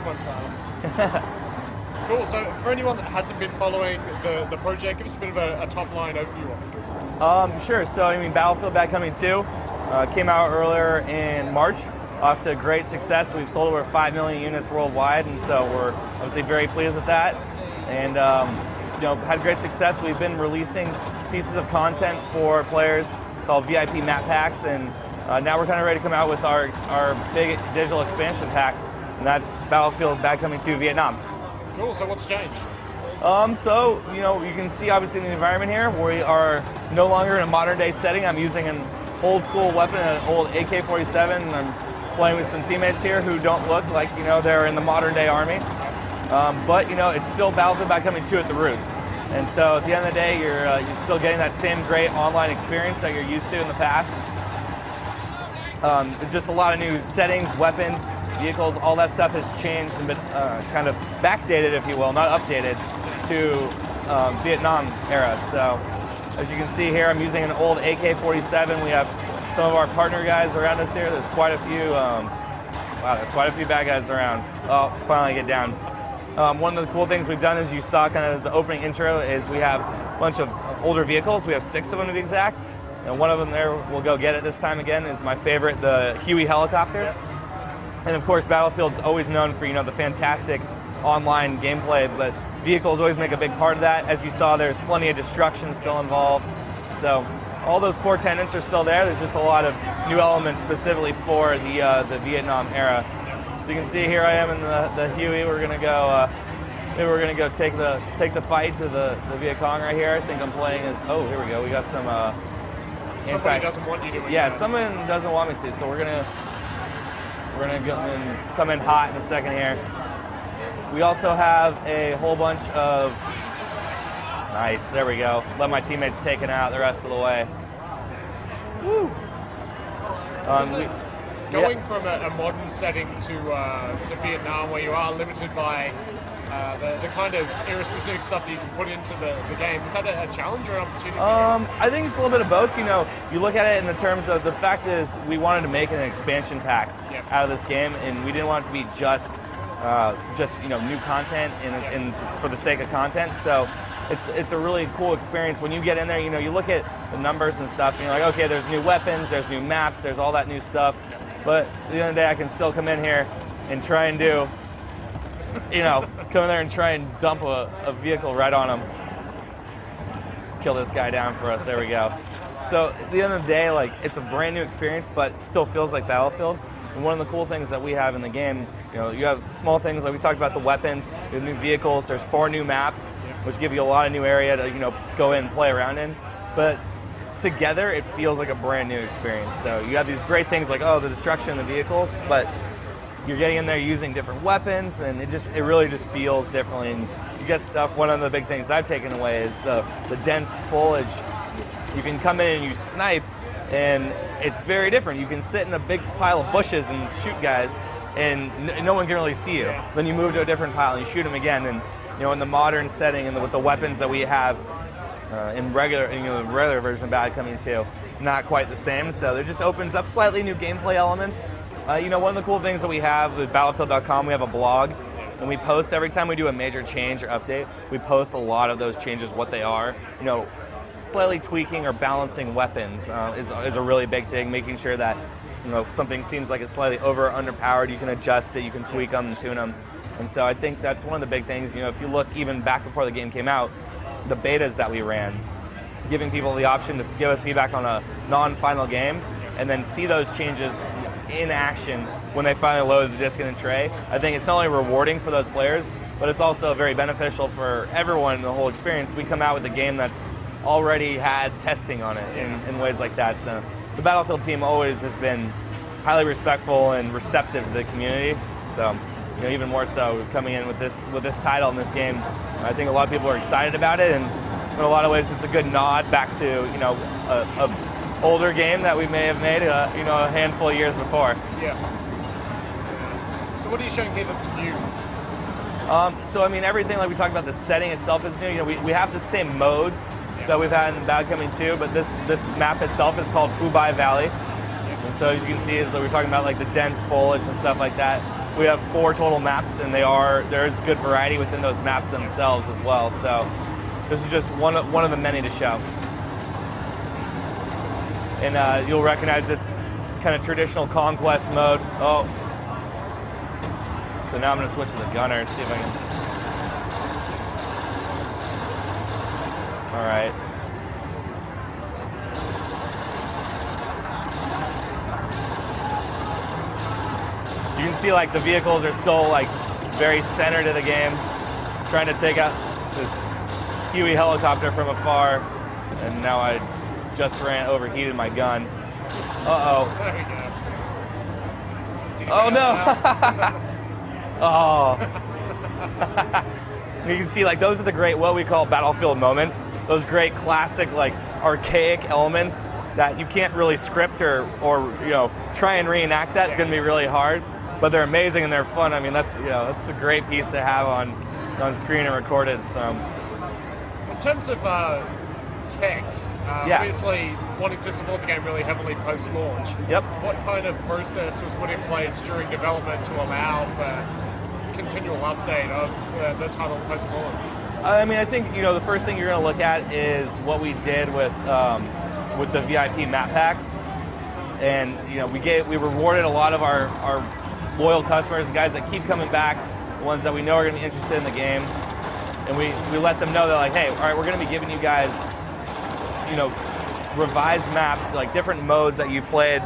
one, Tyler. Cool. So for anyone that hasn't been following the project, give us a bit of a top line overview of it. Sure. So I mean, Battlefield Bad Company 2 came out earlier in March. Off to great success. We've sold over 5 million units worldwide, and so we're obviously very pleased with that. And had great success. We've been releasing pieces of content for players called VIP map packs, and now we're kind of ready to come out with our big digital expansion pack, and that's Battlefield Bad Company 2 Vietnam. Cool. So what's changed? So you can see obviously in the environment here, we are no longer in a modern day setting. I'm using an old school weapon, an old AK-47, and I'm playing with some teammates here who don't look like they're in the modern day army. But it's still Battlefield Bad Company 2 at the roots. And so at the end of the day, you're still getting that same great online experience that you're used to in the past. It's just a lot of new settings, weapons, vehicles, all that stuff has changed and been kind of backdated, if you will, not updated, to Vietnam era. So as you can see here, I'm using an old AK-47. We have some of our partner guys around us here. There's quite a few, there's quite a few bad guys around. Oh, finally get down. One of the cool things we've done, as you saw kind of the opening intro, is we have a bunch of older vehicles. We have 6 of them to be exact. And one of them there, we'll go get it this time again, is my favorite, the Huey helicopter. And of course, Battlefield's always known for, the fantastic online gameplay, but vehicles always make a big part of that. As you saw, there's plenty of destruction still involved. So all those core tenets are still there. There's just a lot of new elements specifically for the Vietnam era. So you can see here I am in the Huey. We're gonna go. Maybe we're gonna go take the fight to the Viet Cong right here. I think I'm playing as. Oh, here we go. We got some. Somebody doesn't want you to. Yeah, someone doesn't want me to. So we're gonna go and come in hot in a second here. We also have a whole bunch of. Nice. There we go. Let my teammates take it out the rest of the way. Woo. Going from a modern setting to Vietnam, where you are limited by the kind of era-specific stuff that you can put into the game, is that a challenge or an opportunity? I think it's a little bit of both. You look at it in the terms of the fact is we wanted to make an expansion pack out of this game, and we didn't want it to be just new content and for the sake of content. So it's a really cool experience when you get in there. You look at the numbers and stuff, and you're like, okay, there's new weapons, there's new maps, there's all that new stuff. But at the end of the day, I can still come in here and try and come in there and try and dump a vehicle right on him. Kill this guy down for us. There we go. So at the end of the day, it's a brand new experience, but still feels like Battlefield. And one of the cool things that we have in the game, you have small things like we talked about the weapons, you have new vehicles. There's 4 new maps, which give you a lot of new area to go in and play around in. But together, it feels like a brand new experience. So you have these great things like, the destruction of the vehicles, but you're getting in there using different weapons, and it really just feels differently. And you get stuff. One of the big things I've taken away is the dense foliage. You can come in and you snipe, and it's very different. You can sit in a big pile of bushes and shoot guys, and no one can really see you. Then you move to a different pile and you shoot them again. And in the modern setting and with the weapons that we have. In the regular version of Bad Company 2, it's not quite the same, so it just opens up slightly new gameplay elements. One of the cool things that we have with Battlefield.com, we have a blog, and we post every time we do a major change or update. We post a lot of those changes, what they are. Slightly tweaking or balancing weapons is a really big thing. Making sure that if something seems like it's slightly over or underpowered, you can adjust it, you can tweak them and tune them. And so I think that's one of the big things. If you look even back before the game came out, the betas that we ran, giving people the option to give us feedback on a non-final game and then see those changes in action when they finally load the disc in the tray. I think it's not only rewarding for those players, but it's also very beneficial for everyone in the whole experience. We come out with a game that's already had testing on it in ways like that. So the Battlefield team always has been highly respectful and receptive to the community. So even more so coming in with this title in this game. I think a lot of people are excited about it, and in a lot of ways it's a good nod back to a older game that we may have made a handful of years before. Yeah. So what are you showing here that's new? So I mean, everything like we talked about, the setting itself is new. We have the same modes that we've had in Bad Company 2, but this map itself is called Huey Valley. And so as you can see, is that we're talking about like the dense foliage and stuff like that. We have 4 total maps, and there's good variety within those maps themselves as well. So this is just one of the many to show. And you'll recognize it's kind of traditional conquest mode. Oh, so now I'm going to switch to the gunner and see if I can. All right. You can see like the vehicles are still like very centered in the game, trying to take out this Huey helicopter from afar, and now I just overheated my gun. Uh-oh. There we go. Oh no! Oh. You can see like those are the great, what we call battlefield moments. Those great classic like archaic elements that you can't really script or you know, try and reenact that. It's going to be really hard, but they're amazing and they're fun. I mean, that's a great piece to have on screen and recorded. So in terms of tech, obviously wanting to support the game really heavily post-launch. Yep. What kind of process was put in place during development to allow for continual update of the title post-launch? I mean, I think the first thing you're going to look at is what we did with the VIP map packs, and we rewarded a lot of our loyal customers, the guys that keep coming back, the ones that we know are going to be interested in the game, and we let them know that like, hey, all right, we're going to be giving you guys revised maps, like different modes that you played.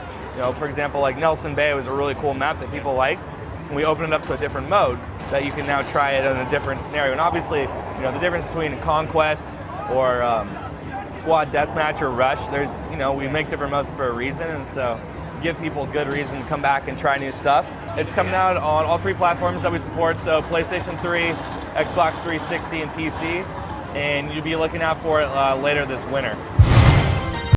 For example, like Nelson Bay was a really cool map that people liked, and we opened it up to a different mode that you can now try it in a different scenario. And obviously, the difference between Conquest or Squad Deathmatch or Rush, there's, we make different modes for a reason, and so give people good reason to come back and try new stuff. It's coming out on all 3 platforms that we support, so PlayStation 3, Xbox 360, and PC, and you'll be looking out for it later this winter.